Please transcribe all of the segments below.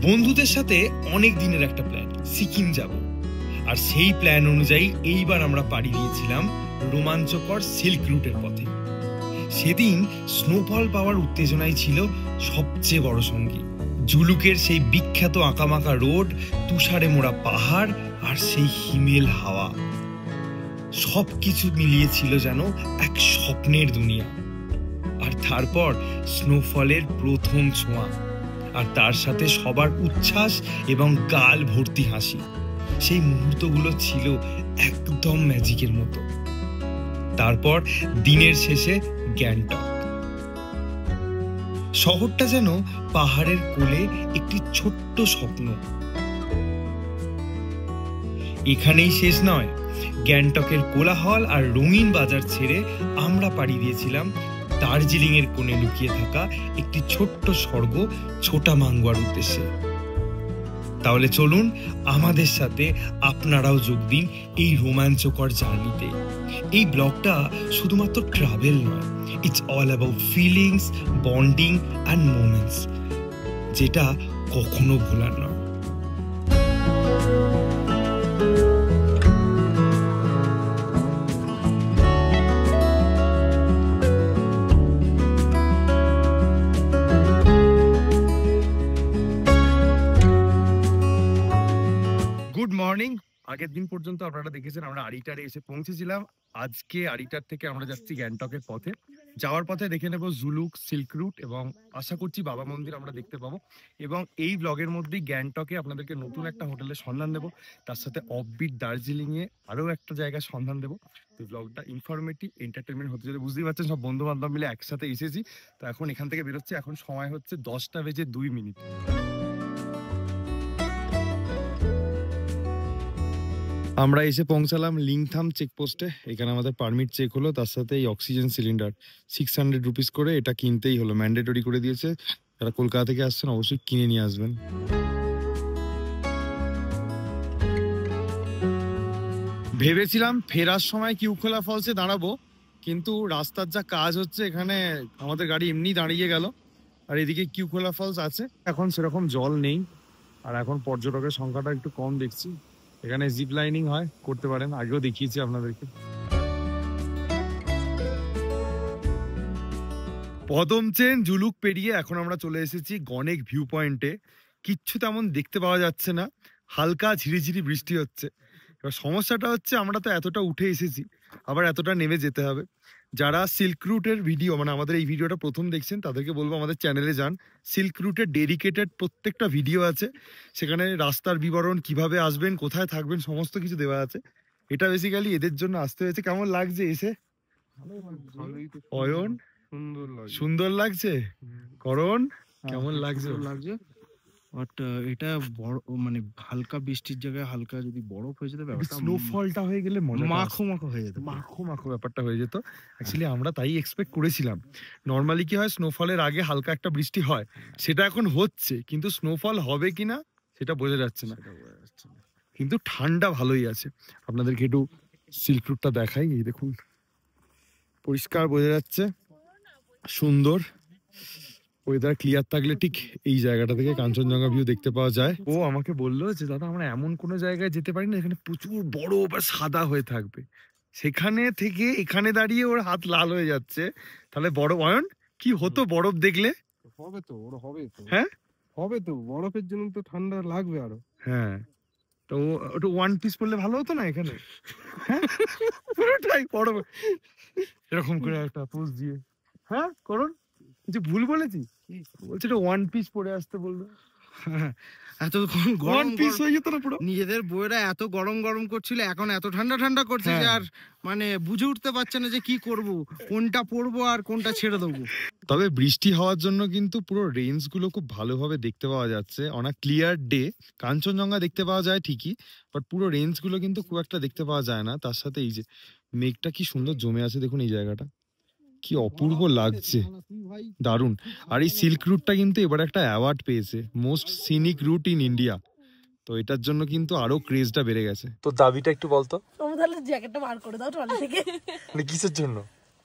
বন্ধুদের সাথে অনেক দিনের একটা প্ল্যান, সিকিম যাব। আর সেই প্ল্যান অনুযায়ী এইবার আমরা পাড়ি দিয়েছিলাম রোমাঞ্চকর সিল্ক রুটের পথে। সেদিন স্নোফল পাওয়ার উত্তেজনাই ছিল সবচেয়ে বড় সঙ্গী। জুলুকের সেই বিখ্যাত আঁকামাকা রোড, তুষারে মোড়া পাহাড় আর সেই হিমেল হাওয়া, সবকিছু মিলিয়েছিল যেন এক স্বপ্নের দুনিয়া। আর তারপর স্নোফলের প্রথম ছোঁয়া, আর তার সাথে সবার উচ্ছ্বাস এবং গাল ভর্তি হাসি। সেই মুহূর্তগুলো ছিল একদম ম্যাজিকের মতো। তারপর দিনের শেষে গ্যাংটক শহরটা যেন পাহাড়ের কোলে একটি ছোট্ট স্বপ্ন। এখানেই শেষ নয়, গ্যাংটকের কোলাহল আর রঙিন বাজার ছেড়ে আমরা পাড়ি দিয়েছিলাম দার্জিলিং এর কোণে লুকিয়ে থাকা একটি ছোট্ট স্বর্গ ছোটা মাঙ্গুয়ার উদ্দেশ্যে। তাহলে চলুন আমাদের সাথে আপনারাও যোগ দিন এই রোমাঞ্চকর জার্নিতে। এই ব্লগটা শুধুমাত্র ট্রাভেল নয়, it's all about feelings, bonding and moments, যেটা কখনো ভোলার নয়। Good morning. আগের দিন পর্যন্ত আপনারা দেখেছেন আমরা আরিটারে এসে পৌঁছেছিলাম। আজকে আরিটার থেকে আমরা যাচ্ছি গ্যাংটকের পথে। যাওয়ার পথে দেখে নেব জুলুক, সিল্ক রুট এবং আশা করছি বাবা মন্দির আমরা দেখতে পাবো। এবং এই ব্লগের মধ্যেই গ্যাংটকে আপনাদেরকে নতুন একটা হোটেলের সন্ধান দেবো, তার সাথে অফবিট দার্জিলিংয়ে আরও একটা জায়গার সন্ধান দেবো। তো ব্লগটা ইনফরমেটিভ, এন্টারটেনমেন্ট হতে যদি বুঝতেই পারছেন, সব বন্ধু বান্ধব মিলে একসাথে এসেছি। তো এখন এখান থেকে বেরোচ্ছি। এখন সময় হচ্ছে 10:02। আমরা এসে পৌঁছালাম লিংথাম চেকপোস্টে। এখানে আমাদের পারমিট চেক হলো, তার সাথে এই অক্সিজেন সিলিন্ডার 600 রুপিস করে এটা কিনতেই হলো, ম্যান্ডেটরি করে দিয়েছে। যারা কলকাতা থেকে আসছেন অবশ্যই কিনে নিয়ে আসবেন। ভেবেছিলাম ফেরার সময় কিউখোলা ফলসে দাঁড়াবো, কিন্তু রাস্তার যা কাজ হচ্ছে এখানে আমাদের গাড়ি এমনি দাঁড়িয়ে গেল। আর এদিকে কিউখোলা ফলস আছে, এখন সেরকম জল নেই। আর এখন পর্যটকের সংখ্যাটা একটু কম দেখছি। এখানে জিপ লাইনিং হয়, করতে পারেন, আগেও দেখিয়েছি আপনাদেরকে। পদমচেন জুলুক পেরিয়ে এখন আমরা চলে এসেছি গনেক ভিউ পয়েন্টে। কিচ্ছু তেমন দেখতে পাওয়া যাচ্ছে না, হালকা ঝিরিঝিরি বৃষ্টি হচ্ছে। এবার সমস্যাটা হচ্ছে আমরা তো এতটা উঠে এসেছি, আবার এতটা নেমে যেতে হবে। যারা সিল্ক রুটের ভিডিও, মানে আমাদের এই ভিডিওটা প্রথম দেখছেন, তাদেরকে বলবো আমাদের চ্যানেলে যান। সিল্ক রুটের ডেডিকেটেড প্রত্যেকটা ভিডিও আছে, সেখানে রাস্তার বিবরণ, কিভাবে আসবেন, কোথায় থাকবেন, সমস্ত কিছু দেওয়া আছে। এটা বেসিক্যালি এদের জন্য আসতে হয়েছে। কেমন লাগছে এসে? অয়ন সুন্দর লাগছে। করণ কেমন লাগছে? বাট এটা বড়, মানে হালকা বৃষ্টির জায়গায় হালকা যদি বরফ হয়ে যেত, ব্যাপারটা স্নোফলটা হয়ে গেলে মাখো মাখো হয়ে যেত, মাখো মাখো ব্যাপারটা হয়ে যেত। অ্যাকচুয়ালি আমরা তাই এক্সপেক্ট করেছিলাম। নর্মালি কি হয়, স্নোফলের আগে হালকা একটা বৃষ্টি হয়, সেটা এখন হচ্ছে, কিন্তু স্নোফল হবে কিনা সেটা বোঝা যাচ্ছে না। কিন্তু ঠান্ডা ভালোই আছে। আপনাদেরকে একটু সিল্ক রুটটা দেখাই। এই দেখুন, পরিষ্কার বোঝা যাচ্ছে, সুন্দর। ওয়েদার ক্লিয়ার থাকলে ঠিক এই জায়গাটা থেকে কাঞ্চনজঙ্ঘা ভিউ দেখতে পাওয়া যায়। ও আমাকে বললো যে দাদা আমরা এমন কোনো জায়গায় যেতে পারি না এখানে প্রচুর বরফ আর সাদা হয়ে থাকবে। সেখানে থেকে এখানে দাঁড়িয়ে ওর হাত লাল হয়ে যাচ্ছে। তাহলে বরফ, অয়ন কি হতো বরফ দেখলে? হবে তো, ওর হবে তো। হ্যাঁ হবে তো, বরফের জন্য তো ঠান্ডা লাগবে আরো। হ্যাঁ, তো ওটা ওয়ান পিস পরলে ভালো হতো না এখানে? হ্যাঁ পুরোটাই বরফ, এরকম করে একটা পোজ দিয়ে। হ্যাঁ করুন, কিছু ভুল বলেছি? বলছে এটা ওয়ান পিস পরে আসতে বললো। এত ওয়ান পিস হয়ে যেত না পুরো? নিজেদের বইয়েরা এত গরম গরম করছিল, এখন এত ঠান্ডা ঠান্ডা করছে যে আর মানে বুঝে উঠতে পারছে না যে কি করব, কোনটা পরবো আর কোনটা ছেড়ে দেবো। তবে বৃষ্টি হওয়ার জন্য কিন্তু পুরো রেঞ্জ গুলো খুব ভালোভাবে দেখতে পাওয়া যাচ্ছে। অনেক ক্লিয়ার ডে, কাঞ্চনজঙ্ঘা দেখতে পাওয়া যায় ঠিকই, বাট পুরো রেঞ্জ গুলো কিন্তু খুব একটা দেখতে পাওয়া যায় না। তার সাথে এই যে মেঘটা কি সুন্দর জমে আছে, দেখুন এই জায়গাটা কি অপূর্ব লাগছে, দারুণ। আর এই সিল্ক রুটটা কিন্তু এবার একটা অ্যাওয়ার্ড পেয়েছে, most scenic route in India. তো এটার জন্য কিন্তু আরো ক্রেজটা বেড়ে গেছে। তো দাবিটা একটু বলতো। তুমি তাহলে জ্যাকেটটা বার করে দাও ট্রলি থেকে। মানে কিসের জন্য?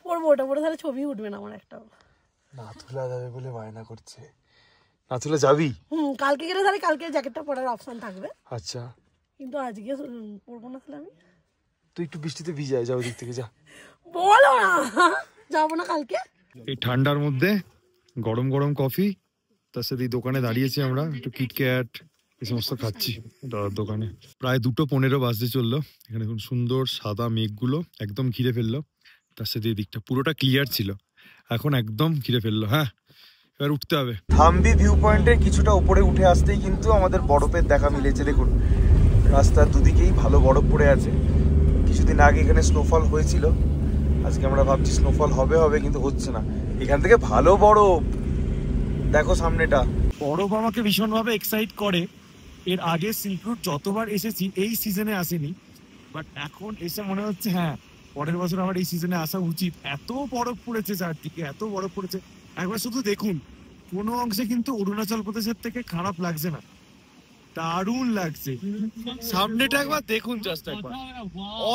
পরবো ওটা পরে, তাহলে ছবি উঠবে না আমার একটা। না তোলা যাবে বলে বায়না করছে। আঁচলে যাবি? কালকে গেলে তাহলে কালকে জ্যাকেটটা পরার অপশন থাকবে। আচ্ছা, কিন্তু আজকে পরবো না তাহলে আমি। তুই একটু বৃষ্টিতে ভিজায় যাও, দিক থেকে যা। বলো না, যাবো না কালকে। এই ঠান্ডার মধ্যে গরম গরম কফি, তার সাথে দোকানে দাঁড়িয়েছি আমরা, একটু কিটক্যাট এই সমস্ত খাচ্ছি দাদার দোকানে। প্রায় 2:15 বাজতে চললো। এখানে খুব সুন্দর সাদা মেঘগুলো একদম ঘিরে ফেললো, তার সাথে এই দিকটা পুরোটা ক্লিয়ার ছিল, এখন একদম ঘিরে ফেললো। হ্যাঁ, এবার উঠতে হবে। থাম্বি ভিউ পয়েন্টের কিছুটা উপরে উঠে আসতেই কিন্তু আমাদের বরফের দেখা মিলেছে। দেখুন রাস্তার দুদিকেই ভালো বরফ পড়ে আছে। কিছুদিন আগে এখানে স্নোফল হয়েছিল, আজকে আমরা ভাবছি স্নোফল হবে হবে, কিন্তু হচ্ছে না। এখান থেকে ভালো বরফ দেখো সামনেটা। বরফ আমাকে ভীষণভাবে এক্সাইট করে। এর আগে সিল্ক রুট যতবার এসেছি এই সিজনে আসেনি, বাট এখন এসে মনে হচ্ছে হ্যাঁ পরের বছর আমার এই সিজনে আসা উচিত। এত বরফ পড়েছে চারদিকে, এত বরফ পড়েছে। একবার শুধু দেখুন, কোনো অংশে কিন্তু অরুণাচল প্রদেশের থেকে খারাপ লাগছে না, দারুণ লাগছে। সামনেটা একবার দেখুন, জাস্ট একবার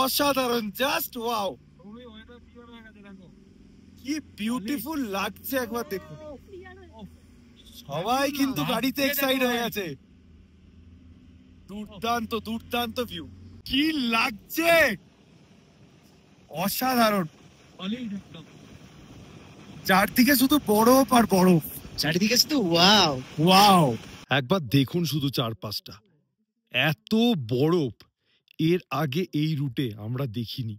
অসাধারণ, জাস্ট ওয়াও, কি বিউটিফুল লাগছে একবার দেখুন। সবাই কিন্তু গাড়িতে এক্সাইট হয়ে গেছে। দুর্দান্ত দুর্দান্ত ভিউ, কি লাগছে, অসাধারণ। চারদিকে শুধু বরফ আর বরফ, চারিদিকে শুধু ওয়াও ওয়াও। একবার দেখুন শুধু চারপাশটা, এত বরফ এর আগে এই রুটে আমরা দেখিনি,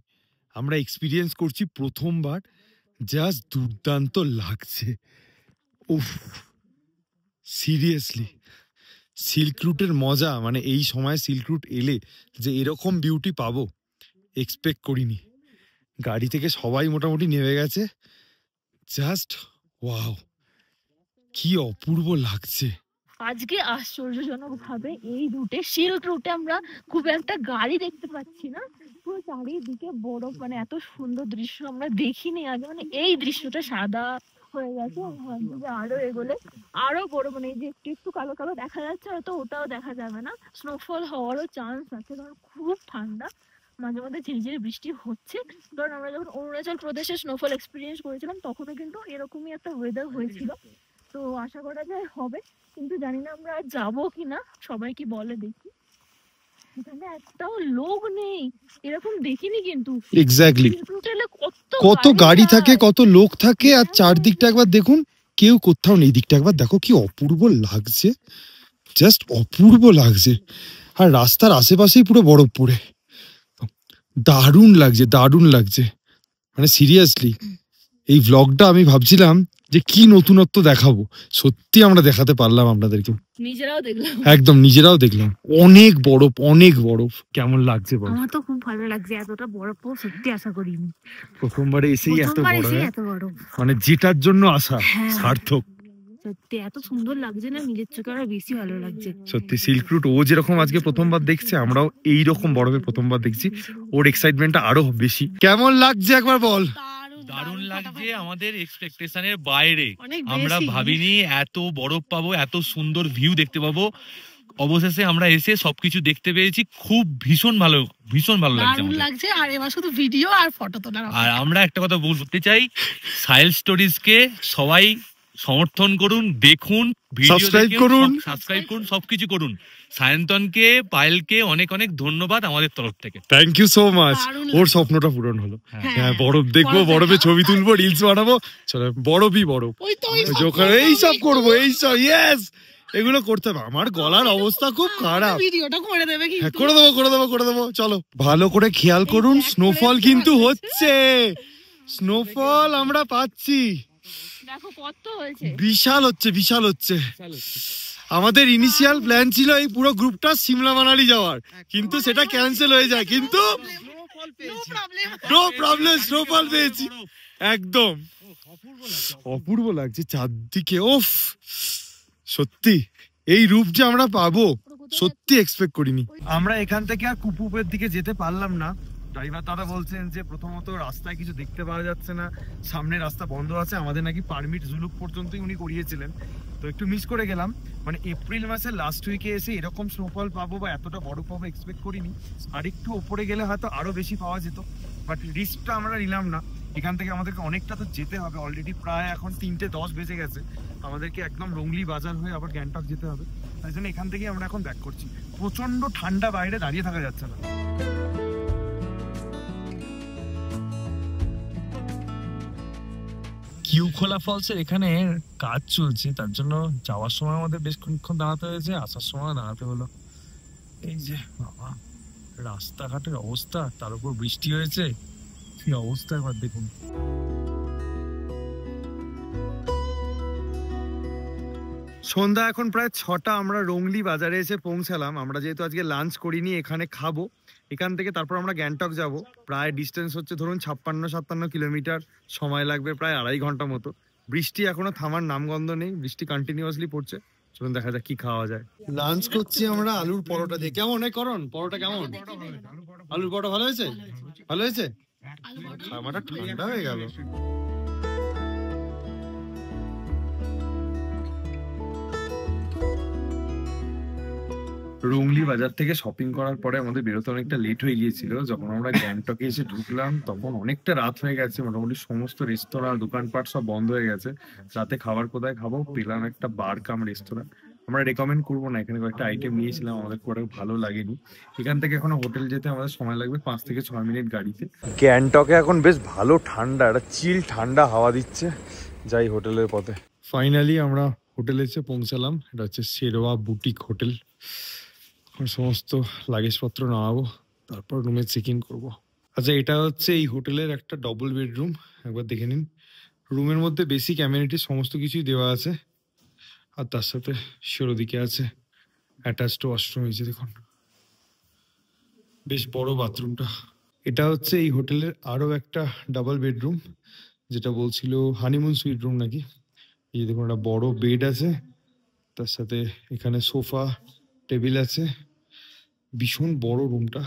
আমরা এক্সপিরিয়েন্স করছি প্রথমবার। জাস্ট দুর্দান্ত লাগছে। উফ, সিরিয়াসলি সিল্ক রুটের মজা, মানে এই সময় সিল্ক রুট এলে যে এরকম বিউটি পাবো এক্সপেক্ট করিনি। গাড়ি থেকে সবাই মোটামুটি নেমে গেছে, জাস্ট ওয়াও, কি অপূর্ব লাগছে। আজকে আশ্চর্যজনক ভাবে এই রুটে, সিল্ক রুটে আমরা খুব একটা গাড়ি দেখতে পাচ্ছি না, পুরো চারিদিকে বরফ, মানে এত সুন্দর দৃশ্য আমরা দেখিনি আগে। মানে এই দৃশ্যটা সাদা হয়ে গেছে, আরো এগোলে আরো বড়, মানে এই যে একটু একটু কালো কালো দেখা যাচ্ছে, হয়তো ওটাও দেখা যাবে না। স্নোফল হওয়ারও চান্স আছে, কারণ খুব ঠান্ডা, মাঝে মাঝে ঝিরিঝিরি বৃষ্টি হচ্ছে। কারণ আমরা যখন অরুণাচল প্রদেশে স্নোফল এক্সপিরিয়েন্স করেছিলাম তখনও কিন্তু এরকমই একটা ওয়েদার হয়েছিল। তো আশা করা যায় হবে, কিন্তু জানি না আমরা যাবো কিনা। সবাই কি বলে দেখি, এখানে একটাও লোক নেই, এরকম দেখিনি কিন্তু। এক্স্যাক্টলি, কত কত গাড়ি থাকে, কত লোক থাকে, আর চারদিকটা একবার দেখুন, কেউ কোথাও নেই। দিকটা একবার দেখো, কি অপূর্ব লাগছে, জাস্ট অপূর্ব লাগছে। আর রাস্তার আশেপাশেই পুরো বরফ পড়ে, দারুণ লাগছে, দারুণ লাগছে। মানে সিরিয়াসলি এই ভ্লগটা আমি ভাবছিলাম যে কি নতুনত্ব দেখাবো, সত্যি আমরা দেখাতে পারলাম আপনাদেরকে, নিজেরাও দেখলাম, একদম নিজেরাও দেখলাম। অনেক বরফ, অনেক বরফ। কেমন লাগছে বল? আমার তো খুব ভালো লাগছে, এতটা বরফ সত্যি আশা করিনি। প্রথমবারে এসেই এত বরফ, মানে যেটার জন্য আসা হ্যাঁ, সার্থক। সত্যি এত সুন্দর লাগছে না, নিজের চোখে আরো বেশি ভালো লাগছে। সত্যি সিল্ক রুট ও যেরকম আজকে প্রথমবার দেখছে, আমরাও এইরকম বরফে প্রথমবার দেখছি, ওর এক্সাইটমেন্টটা আরো বেশি। কেমন লাগছে একবার বল? দারুণ লাগছে, আমাদের এক্সপেকটেশনের বাইরে। আমরা ভাবিনি এত বরফ পাবো, এত সুন্দর ভিউ দেখতে পাবো। অবশেষে আমরা এসে সবকিছু দেখতে পেয়েছি, খুব ভীষণ ভালো লাগছে। আর এবার শুধু ভিডিও আর ফটো তোলার। আর আমরা একটা কথা বলতে চাই, সাহেল স্টোরিজকে সবাই সমর্থন করুন, দেখুন, সাবস্ক্রাইব করুন, সবকিছু করুন। সায়ন্তনকে, পায়েলকে অনেক অনেক ধন্যবাদ আমাদের তরফ থেকে। Thank you so much. ওর স্বপ্নটা পূরণ হলো। হ্যাঁ, বরফ দেখবো, বরফে ছবি তুলবো, রিলস বানাবো, চলো বরফই বরফ, এইসব করবো, এইসব ইয়েস, এগুলো করতে হবে। আমার গলার অবস্থা খুব খারাপ, ভিডিওটা করে দেবে কি? করে দেবো। চলো ভালো করে খেয়াল করুন, স্নোফল কিন্তু হচ্ছে, স্নোফল আমরা পাচ্ছি। দেখো কত হয়েছে, বিশাল হচ্ছে। আমাদের ইনিশিয়াল প্ল্যান ছিল এই পুরো গ্রুপটা সিমলা মানালি যাওয়ার, কিন্তু সেটা ক্যান্সেল হয়ে যায়। কিন্তু নো প্রবলেম, স্নোফল পেয়েছি একদম। অপূর্ব লাগছে চারদিকে, ওফ, সত্যি এই রূপ যে আমরা পাবো সত্যি এক্সপেক্ট করিনি। আমরা এখান থেকে আর কুপুপের দিকে যেতে পারলাম না। ড্রাইভার দাদা বলছেন যে প্রথমত রাস্তায় কিছু দেখতে পাওয়া যাচ্ছে না, সামনে রাস্তা বন্ধ আছে। আমাদের নাকি পারমিট জুলুক পর্যন্তই উনি করিয়েছিলেন, তো একটু মিস করে গেলাম। মানে এপ্রিল মাসের লাস্ট উইকে এসে এরকম স্নোফল পাবো বা এতটা বড় পাবো এক্সপেক্ট করিনি। আর একটু ওপরে গেলে হয়তো আরো বেশি পাওয়া যেত, বাট রিস্কটা আমরা নিলাম না। এখান থেকে আমাদেরকে অনেকটা তো যেতে হবে, অলরেডি প্রায় এখন 3:10 বেজে গেছে। আমাদেরকে একদম রংলি বাজার হয়ে আবার গ্যাংটক যেতে হবে, তাই জন্য এখান থেকে আমরা এখন ব্যাক করছি। প্রচন্ড ঠান্ডা, বাইরে দাঁড়িয়ে থাকা যাচ্ছে না। কিউখোলা ফলসের এখানে কাজ চলছে, তার জন্য যাওয়ার সময় আমাদের বেশ খানিকক্ষণ দাঁড়াতে হয়েছে, আসার সময় দাঁড়াতে হলো। এই যে বাবা, রাস্তাঘাটের অবস্থা, তার উপর বৃষ্টি হয়েছে, কি অবস্থা একবার দেখুন। সন্ধ্যা এখন প্রায় 6টা, আমরা রংলি বাজারে এসে পৌঁছালাম। আমরা যেহেতু আজকে লাঞ্চ করিনি, এখানে খাবো। এখান থেকে তারপর আমরা গ্যাংটক যাব। প্রায় ডিস্টেন্স হচ্ছে ধরুন 56-57 কিলোমিটার, সময় লাগবে প্রায় 2.5 ঘন্টা মতো। বৃষ্টি এখনো থামার নামগন্ধ নেই, বৃষ্টি কন্টিনিউয়াসলি পড়ছে। চলুন দেখা যাক কি খাওয়া যায়। লাঞ্চ করছি আমরা আলুর পরোটা দিয়ে। কেমন করণ পরোটা কেমন? আলুর পরোটা ভালো হয়েছে? ভালো হয়েছে? খাবারটা ঠান্ডা হয়ে গেল। রংলি বাজার থেকে শপিং করার পরে আমাদের বেরোতে অনেকটা লেট হয়ে গিয়েছিল। যখন আমরা গ্যাংটকে এসে ঢুকলাম তখন অনেকটা রাত হয়ে গেছে, মোটামুটি সমস্ত রেস্তোরাঁ দোকানপাট সব বন্ধ হয়ে গেছে। রাতে খাবার কোথায় খাবো? পেলাম একটা বার কাম রেস্তোরাঁ। আমরা রেকমেন্ড করবো না, এখানে কয়েকটা আইটেম নিয়েছিলাম, আমাদের খুব একটা ভালো লাগেনি। এখান থেকে এখনো হোটেল যেতে আমাদের সময় লাগবে 5 থেকে 6 মিনিট গাড়িতে। গ্যাংটকে এখন বেশ ভালো ঠান্ডা, একটা চিল ঠান্ডা হাওয়া দিচ্ছে। যাই হোটেলের পথে। ফাইনালি আমরা হোটেলে এসে পৌঁছালাম। এটা হচ্ছে শেরওয়া বুটিক হোটেল। সমস্ত লাগেজপত্র নামাবো, তারপর রুমে চেক ইন করবো। আচ্ছা, এটা হচ্ছে এই হোটেলের একটা ডবল বেডরুম, একবার দেখে নিন। রুমের মধ্যে বেসিক অ্যামেনিটি সমস্ত কিছুই দেওয়া আছে, আর তার সাথে সেরোদিকে আছে অ্যাটাচড ওয়াশরুম। এই যে দেখুন, বেশ বড় বাথরুমটা। এটা হচ্ছে এই হোটেলের আরো একটা ডাবল বেডরুম, যেটা বলছিল হানিমুন সুইট রুম নাকি। এই যে দেখুন, একটা বড় বেড আছে, তার সাথে এখানে সোফা টেবিল আছে। ভীষণ বড় রুমটা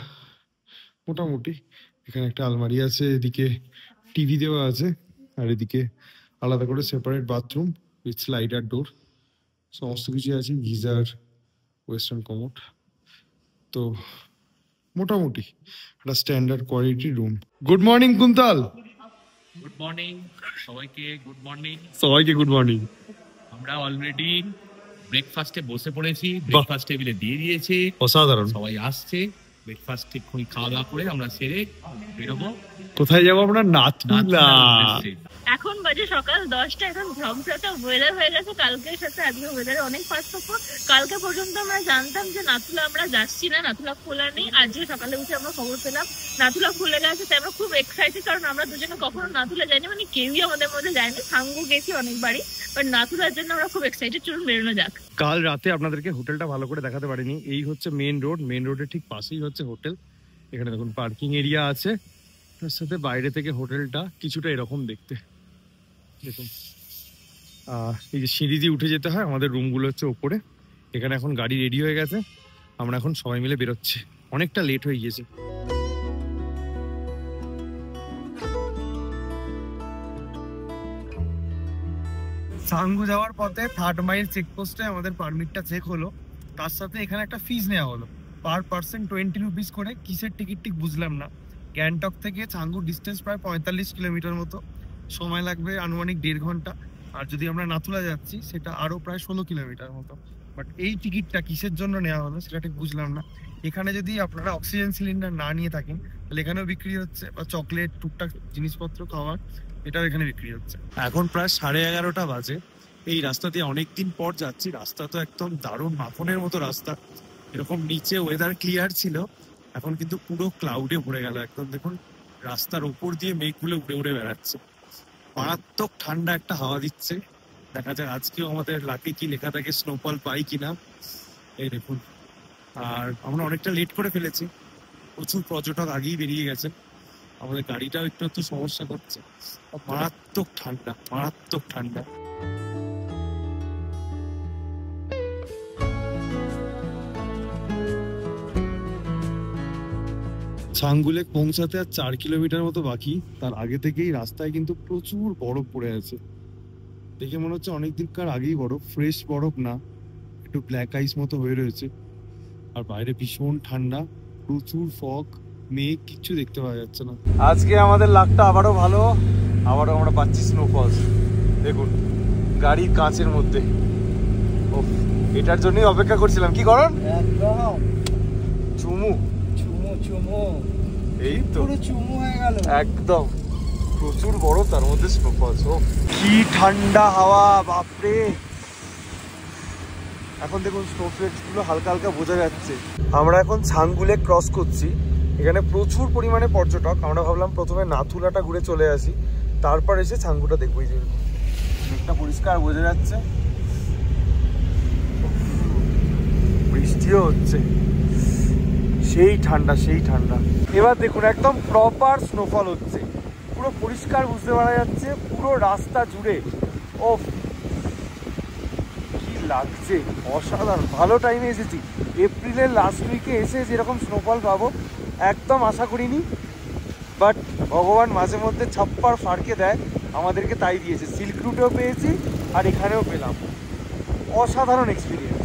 মোটামুটি। এখানে একটা আলমারি আছে, এদিকে টিভি দেওয়া আছে, আর এদিকে আলাদা করে সেপারেট বাথরুম উইথ স্লাইডার ডোর। সমস্ত কিছু আছে, গিজার, ওয়েস্টার্ন কমোড। তো মোটামুটি একটা standard quality room. Good morning Kuntal. Good morning সবাইকে, গুড মর্নিং সবাইকে গুড মর্নিং। আমরা অলরেডি ব্রেকফাস্টে বসে পড়েছি, ব্রেকফাস্ট টেবিলে দিয়ে দিয়েছে, অসাধারণ। সবাই আসছে। ব্রেকফাস্ট ঠিকই খাওয়া দাওয়া করে আমরা সেরে বেরোবো। কোথায় যাবো আমরা? নাথুলা। এখন বাজে সকাল 10টা, এখন ঝমঝটা ওয়েদার হয়ে গেছে। কালকের সাথে আজকে ওয়েদারে অনেক পার্থক্য। কালকে পর্যন্ত আমরা জানতাম যে নাথুলা আমরা যাচ্ছি না, নাথুলা খোলা নেই। আজকে সকালে উঠে আমরা খবর পেলাম নাথুলা খুলে গেছে, তাই আমরা খুব এক্সাইটেড। কারণ আমরা দুজনে কখনো নাথুলা যাইনি, মানে কেউই আমাদের মধ্যে যায়নি। সাঙ্গু গেছি অনেকবারই, বাট নাথুলার জন্য আমরা খুব এক্সাইটেড। চলুন বেরোনো যাক। কাল রাতে আপনাদেরকে হোটেলটা ভালো করে দেখাতে পারিনি। এই হচ্ছে মেন রোড, মেন রোডের ঠিক পাশেই হচ্ছে হোটেল। এখানে দেখুন পার্কিং এরিয়া আছে, তার সাথে বাইরে থেকে হোটেলটা কিছুটা এরকম দেখতে। দেখুন, এই যে সিঁড়ি দিয়ে উঠে যেতে হয়, আমাদের রুমগুলো হচ্ছে ওপরে। এখানে এখন গাড়ি রেডি হয়ে গেছে, আমরা এখন সবাই মিলে বেরোচ্ছি। অনেকটা লেট হয়ে গিয়েছে। সাঙ্গু যাওয়ার পথে 3rd মাইল চেকপোস্টে আমাদের পারমিটটা চেক হলো, তার সাথে এখানে একটা ফিস নেওয়া হলো পার পার্সন 20 রুপিস করে। কিসের টিকিট ঠিক বুঝলাম না। গ্যাংটক থেকে সাঙ্গু ডিস্টেন্স প্রায় 45 কিলোমিটার মতো, সময় লাগবে আনুমানিক 1.5 ঘন্টা। আর যদি আমরা নাথুলা যাচ্ছি সেটা আরো প্রায় 16 কিলোমিটার মতো। বাট এই টিকিটটা কিসের জন্য নেওয়া হলো সেটা ঠিক বুঝলাম না। এখানে যদি আপনারা অক্সিজেন সিলিন্ডার না নিয়ে থাকেন তাহলে এখানেও বিক্রি হচ্ছে, বা চকলেট টুকটাক জিনিসপত্র খাওয়ার, এটাও এখানে বিক্রি হচ্ছে। এখন প্রায় 11:30 বাজে। এই রাস্তা দিয়ে অনেকদিন পর যাচ্ছি। রাস্তা তো একদম দারুণ মাখনের মতো রাস্তা। এরকম নিচে ওয়েদার ক্লিয়ার ছিল, এখন কিন্তু পুরো ক্লাউডে ভরে গেল একদম। দেখুন রাস্তার উপর দিয়ে মেঘগুলো উড়ে উড়ে বেড়াচ্ছে। মারাত্মক ঠান্ডা একটা হাওয়া দিচ্ছে। দেখা যাক আজকেও আমাদের লাকি কি লেখা থাকে, স্নোফল পাই কিনা। এই দেখুন, আর আমরা অনেকটা লেট করে ফেলেছি। প্রচুর পর্যটক আগেই বেরিয়ে গেছে, আমাদের গাড়িটাও একটু সমস্যা করছে। মারাত্মক ঠান্ডা, মারাত্মক ঠান্ডা। সাঙ্গুলেক পৌঁছাতে আর 4 কিলোমিটার মতো বাকি। তার আগে থেকেই রাস্তায় কিন্তু প্রচুর বরফ পড়ে আছে। দেখে মনে হচ্ছে অনেকদিনকার আগেই বরফ, ফ্রেশ বরফ না, একটু ব্ল্যাক আইস মতো হয়ে রয়েছে। আর বাইরে ভীষণ ঠান্ডা, প্রচুর ফগ, মেঘ কিচ্ছু দেখতে পাওয়া যাচ্ছে না। আজকে আমাদের লাকটা আবারও ভালো, আবারও আমরা পাচ্ছি স্নোফলস। দেখুন গাড়ির কাঁচের মধ্যে, এটার জন্যই অপেক্ষা করছিলাম। কি করেন? একদম চুমু চুমু চুমু, এই তো পুরো চুমু হয়ে গেল একদম। প্রচুর বরফ, তার মধ্যে স্নোফলস। ও কি ঠান্ডা হাওয়া, বাপরে। এখন দেখুন স্নোফ্লেক্স গুলো হালকা হালকা বোঝা যাচ্ছে। আমরা এখন ছাঙ্গু লেক ক্রস করছি। এখানে প্রচুর পরিমাণে পর্যটক। আমরা ভাবলাম প্রথমে নাথুলাটা ঘুরে চলে আসি, তারপর এসে ছাঙ্গুটা দেখবো। এই যে লেকটা পরিষ্কার বোঝা যাচ্ছে, বৃষ্টিও হচ্ছে, সেই ঠান্ডা সেই ঠান্ডা। এবার দেখুন একদম প্রপার স্নোফল হচ্ছে, পুরো পরিষ্কার বুঝতে পারা যাচ্ছে পুরো রাস্তা জুড়ে। ও কি লাগছে, অসাধারণ। ভালো টাইমে এসেছি, এপ্রিলের লাস্ট উইকে এসে যেরকম স্নোফল পাবো একদম আশা করিনি, বাট ভগবান মাঝে মধ্যে ছাপ্পার ফাড়কে দেয়, আমাদেরকে তাই দিয়েছে। সিল্ক রুটেও পেয়েছি আর এখানেও পেলাম, অসাধারণ এক্সপিরিয়েন্স।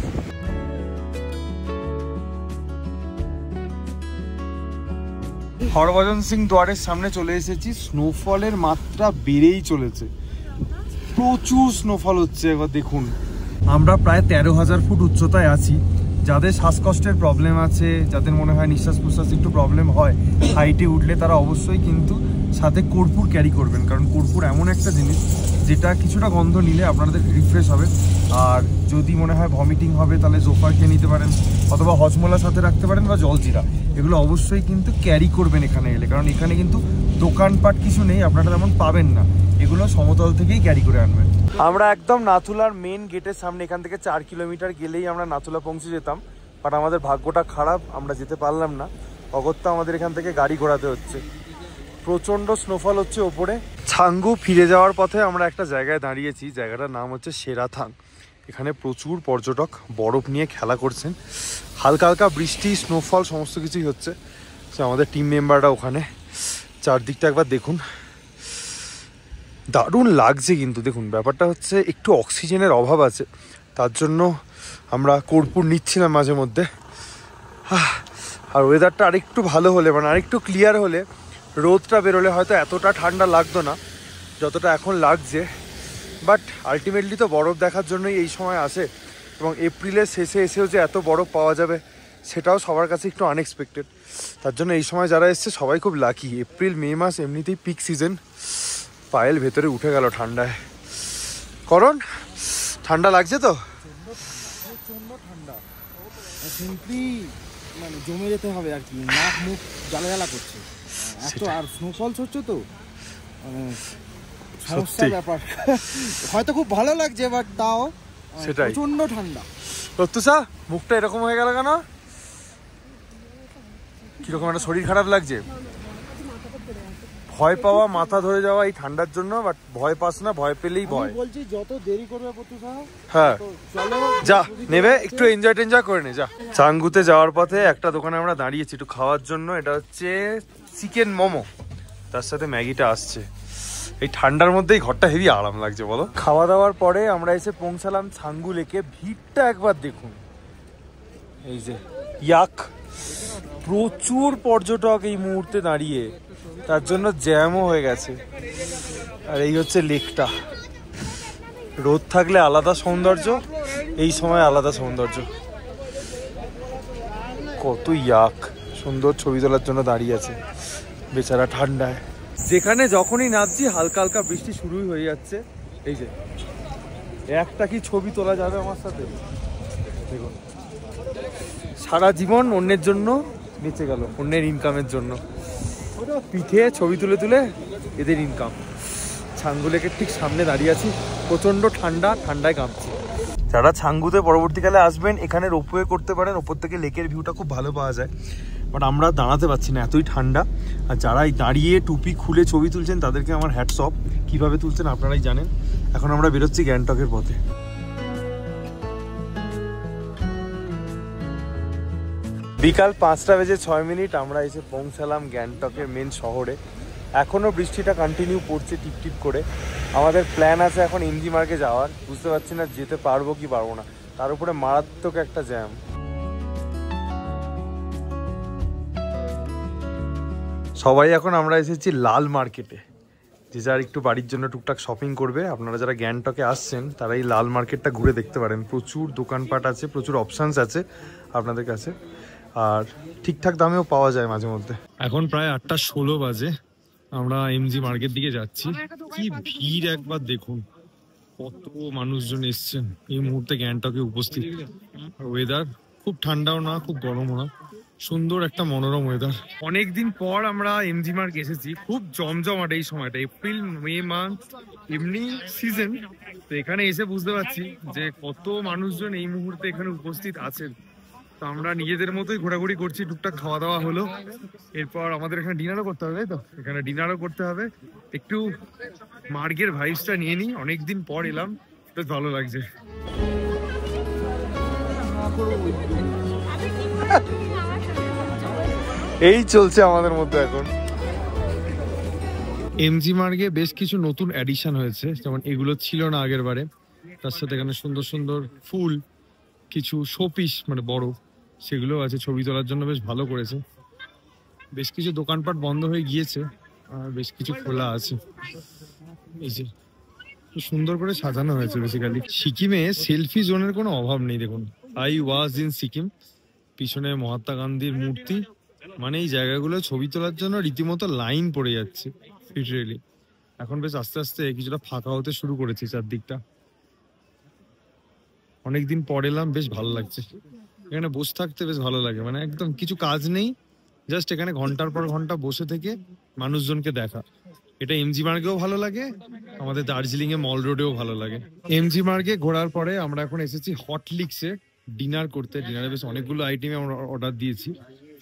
হরভজন সিং দ্বারের সামনে চলে এসেছি। স্নোফলের মাত্রা বেড়েই চলেছে, প্রচুর স্নোফল হচ্ছে। এবার দেখুন আমরা প্রায় 13,000 ফুট উচ্চতায় আছি। যাদের শ্বাসকষ্টের প্রবলেম আছে, যাদের মনে হয় নিঃশ্বাস প্রশ্বাস একটু প্রবলেম হয় হাইটে উঠলে, তারা অবশ্যই কিন্তু সাথে কর্পূর ক্যারি করবেন, কারণ কর্পূর এমন একটা জিনিস যেটা কিছুটা গন্ধ নিলে আপনাদের রিফ্রেশ হবে। আর যদি মনে হয় ভমিটিং হবে তাহলে জোফার খেয়ে নিতে পারেন, অথবা হজমোলা সাথে রাখতে পারেন, বা জলজিরা। এগুলো অবশ্যই কিন্তু ক্যারি করবেন এখানে এলে, কারণ এখানে কিন্তু দোকানপাট কিছু নেই, আপনারা তেমন পাবেন না। এগুলো সমতল থেকেই ক্যারি করে আনবেন। আমরা একদম নাথুলার মেন গেটের সামনে, এখান থেকে 4 কিলোমিটার গেলেই আমরা নাথুলা পৌঁছে যেতাম, বাট আমাদের ভাগ্যটা খারাপ, আমরা যেতে পারলাম না। অগত্যা আমাদের এখান থেকে গাড়ি ঘোরাতে হচ্ছে। প্রচণ্ড স্নোফল হচ্ছে ওপরে। ছাঙ্গু ফিরে যাওয়ার পথে আমরা একটা জায়গায় দাঁড়িয়েছি, জায়গাটার নাম হচ্ছে সেরাথাং। এখানে প্রচুর পর্যটক বরফ নিয়ে খেলা করছেন, হালকা হালকা বৃষ্টি, স্নোফল সমস্ত কিছুই হচ্ছে। তো আমাদের টিম মেম্বাররা ওখানে। চারদিকটা একবার দেখুন, দারুণ লাগছে। কিন্তু দেখুন ব্যাপারটা হচ্ছে একটু অক্সিজেনের অভাব আছে, তার জন্য আমরা কর্পূর নিচ্ছিলাম মাঝে মধ্যে। আর ওয়েদারটা আরেকটু ভালো হলে, মানে আরেকটু ক্লিয়ার হলে, রোদটা বেরোলে হয়তো এতটা ঠান্ডা লাগতো না যতটা এখন লাগছে। বাট আলটিমেটলি তো বরফ দেখার জন্যই এই সময় আসে, এবং এপ্রিলের শেষে এসেও যে এত বরফ পাওয়া যাবে সেটাও সবার কাছে একটু আনএক্সপেক্টেড। তার জন্য এই সময় যারা এসছে সবাই খুব লাকি। এপ্রিল মে মাস এমনিতেই পিক সিজন। পায়েল ভেতরে উঠে গেল ঠান্ডায়। করণ ঠান্ডা লাগছে তো? প্রচন্ড ঠান্ডা, সিম্পলি মানে জমে যেতে হবে আর কি, নাক মুখ জ্বালা জ্বালা করছে এত। আর স্নোফলস হচ্ছে তো সমস্যার ব্যাপার। হয়তো খুব ভালো লাগছে, বাট তাও সেটাই প্রচন্ড ঠান্ডা। প্রত্যুষা মুখটা এরকম হয়ে গেল কেন? কিরকম একটা শরীর খারাপ লাগছে? ভয় পাওয়া, মাথা ধরে যাওয়া এই ঠান্ডার জন্য। বাট ভয় পাস না, ভয় পেলেই ভয়। বলছি যত দেরি করবে প্রত্যুষা, হ্যাঁ চলো যা নেবে, একটু এনজয় টেনজয় করে নে যা। চাঙ্গুতে যাওয়ার পথে একটা দোকানে আমরা দাঁড়িয়েছি একটু খাওয়ার জন্য। এটা হচ্ছে চিকেন মোমো, তার সাথে ম্যাগিটা আসছে। এই ঠান্ডার মধ্যেই ঘরটা হেভি আরাম লাগছে বলো। খাওয়া দাওয়ার পরে আমরা এসে পৌঁছালাম ছাঙ্গু লেকে। ভিড়টা একবার দেখুন, এই যে ইয়াক, প্রচুর পর্যটক এই মুহূর্তে দাঁড়িয়ে, তার জন্য জ্যামও হয়ে গেছে। আর এই হচ্ছে লেকটা। রোদ থাকলে আলাদা সৌন্দর্য, এই সময় আলাদা সৌন্দর্য। কত ইয়াক সুন্দর ছবি তোলার জন্য দাঁড়িয়ে আছে বেচারা ঠান্ডায়। যেখানে যখনই নাচছি হালকা হালকা বৃষ্টি শুরুই হয়ে যাচ্ছে। এই যে একটা কি ছবি তোলা যাবে আমার সাথে? দেখুন সারা জীবন অন্যের জন্য বেঁচে গেল, অন্যের ইনকামের জন্য। পিঠে ছবি তুলে তুলে এদের ইনকাম। ছাঙ্গু লেকের ঠিক সামনে দাঁড়িয়ে আছি, প্রচন্ড ঠান্ডা, ঠান্ডায় কাঁপছি। যারা ছাঙ্গুতে পরবর্তীকালে আসবেন এখানে রোপওয়ে করতে পারেন, ওপর থেকে লেকের ভিউটা খুব ভালো পাওয়া যায়। বাট আমরা দাঁড়াতে পারছি না, এতই ঠান্ডা। আর যারা দাঁড়িয়ে টুপি খুলে ছবি তুলছেন তাদেরকে আমার হ্যাটস অফ। কীভাবে তুলছেন আপনারাই জানেন। এখন আমরা বেরোচ্ছি গ্যাংটকের পথে। বিকাল 5:06 আমরা এসে পৌঁছালাম গ্যাংটকের মেন শহরে। এখনও বৃষ্টিটা কন্টিনিউ পড়ছে টিপটিপ করে। আমাদের প্ল্যান আছে এখন এমজি মার্গে যাওয়ার, বুঝতে পারছি না যেতে পারবো কি পারবো না, তার উপরে মারাত্মক একটা জ্যাম। সবাই এখন আমরা এসেছি লাল মার্কেটে, যে যার একটু বাড়ির জন্য টুকটাক শপিং করবে। আপনারা যারা গ্যাংটকে আসছেন তারা এই লাল মার্কেটটা ঘুরে দেখতে পারেন। প্রচুর দোকানপাট আছে, প্রচুর অপশানস আছে আপনাদের কাছে, আর ঠিকঠাক দামেও পাওয়া যায় মাঝে মধ্যে। এখন প্রায় 8:16 বাজে, আমরা এমজি মার্কেট দিকে যাচ্ছি। কি ভিড় একবার দেখুন, কত মানুষজন এসছেন এই মুহূর্তে গ্যাংটকে উপস্থিত। ওয়েদার খুব ঠান্ডাও না, খুব গরমও না, সুন্দর একটা মনোরম ওয়েদার। অনেকদিন পর আমরা এমজি মার্ক এসেছি, খুব জমজমাট এই সময়টা, এপ্রিল মে মান্থ এমনি সিজন। তো এখানে এসে বুঝতে পারছি যে কত মানুষজন এই মুহূর্তে এখানে উপস্থিত আছেন। তো আমরা নিজেদের মতোই ঘোরাঘুরি করছি, টুকটাক খাওয়া দাওয়া হলো, এরপর আমাদের এখানে ডিনারও করতে হবে। তাই তো এখানে ডিনারও করতে হবে, একটু মার্গের ভাইবসটা নিয়ে নিই। অনেকদিন পর এলাম, বেশ ভালো লাগছে। এই চলছে আমাদের মধ্যে এখন। এমজি মার্গে বেশ কিছু নতুন অ্যাডিশন হয়েছে, যেমন এগুলো ছিল না আগের বারে। তার সাথে এখানে সুন্দর সুন্দর ফুল, কিছু শোপিস মানে বড়, সেগুলো আছে, ছবি তোলার জন্য বেশ ভালো করেছে। বেশ কিছু দোকানপাট বন্ধ হয়ে গিয়েছে আর বেশ কিছু খোলা আছে। এই যে সুন্দর করে সাজানো হয়েছে বেসিক্যালি। সিকিমে সেলফি জোনের কোনো অভাব নেই। দেখুন, আই ওয়াজ ইন সিকিম, পিছনে মহাত্মা গান্ধীর মূর্তি, মানে এই জায়গাগুলো ছবি তোলার জন্য রীতিমতো লাইন পড়ে যাচ্ছে লিটারেলি। এখন বেশ আস্তে আস্তে কিছুটা ফাঁকা হতে শুরু করেছে চারদিকটা। অনেকদিন পর এলাম, বেশ ভালো লাগছে। এখানে বসে থাকতে বেশ ভালো লাগে, মানে একদম কিছু কাজ নেই, জাস্ট এখানে ঘন্টার পর ঘন্টা বসে থেকে মানুষজনকে দেখা। এটা এমজি মার্গেও ভালো লাগে, আমাদের দার্জিলিং এ মল রোডেও ভালো লাগে। এমজি মার্গে ঘোরার পরে আমরা এখন এসেছি হট লিক্সে ডিনার করতে। ডিনারে বেশ অনেকগুলো আইটেম আমরা অর্ডার দিয়েছি।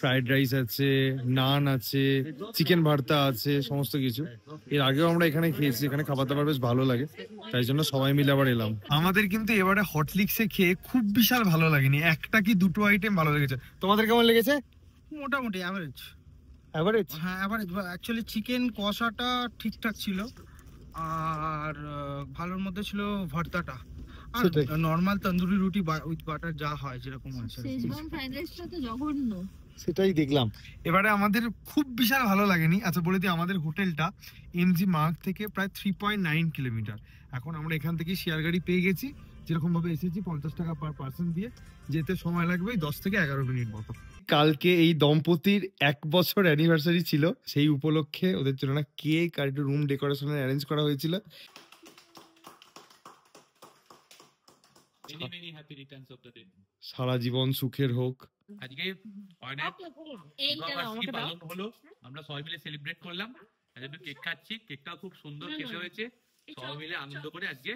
ফ্রাইড রাইস আছে, নান আছে, চিকেন ভর্তা আছে, সমস্ত কিছু। এর আগেও আমরা এখানে খেয়েছি, এখানে খাবার দাবার বেশ ভালো লাগে, তাই জন্য সবাই মিলে আবার এলাম। আমাদের কিন্তু এবারে হট লিক্সে খেয়ে খুব বিশাল ভালো লাগেনি, একটা কি দুটো আইটেম ভালো লেগেছে। তোমাদের কেমন লেগেছে? মোটামুটি অ্যাভারেজ। অ্যাভারেজ? হ্যাঁ অ্যাভারেজ। অ্যাকচুয়ালি চিকেন কষাটা ঠিকঠাক ছিল, আর ভালোর মধ্যে ছিল ভর্তাটা, আর নর্মাল তন্দুরি রুটি উইথ বাটার যা হয় যেরকম আছে। শেজওয়ান ফ্রাইড রাইসটা তো জঘন্য। সেটাই দেখলাম। এবারে আমাদের খুব বিশাল ভালো লাগেনি। আচ্ছা বলে দিই, আমাদের হোটেলটা এমজি মার্গ থেকে প্রায় 3.9 কিলোমিটার। এখন আমরা এখান থেকে শেয়ার গাড়ি পেয়ে গেছি, যেরকম ভাবে এসেছি 50 টাকা পার পার্সন দিয়ে, যেতে সময় লাগবে 10 থেকে 11 মিনিট মতো। কালকে এই দম্পতির 1 বছর অ্যানিভার্সারি ছিল, সেই উপলক্ষে ওদের জন্য না কেক আর একটু রুম ডেকোরেশনের অ্যারেঞ্জ করা হয়েছিল। সারা জীবন সুখের হোক। আজকে পালন হলো, আমরা সবাই মিলে সেলিব্রেট করলাম, কেক খাচ্ছি, কেকটা খুব সুন্দর খেতে হয়েছে, সবাই মিলে আনন্দ করে আজকে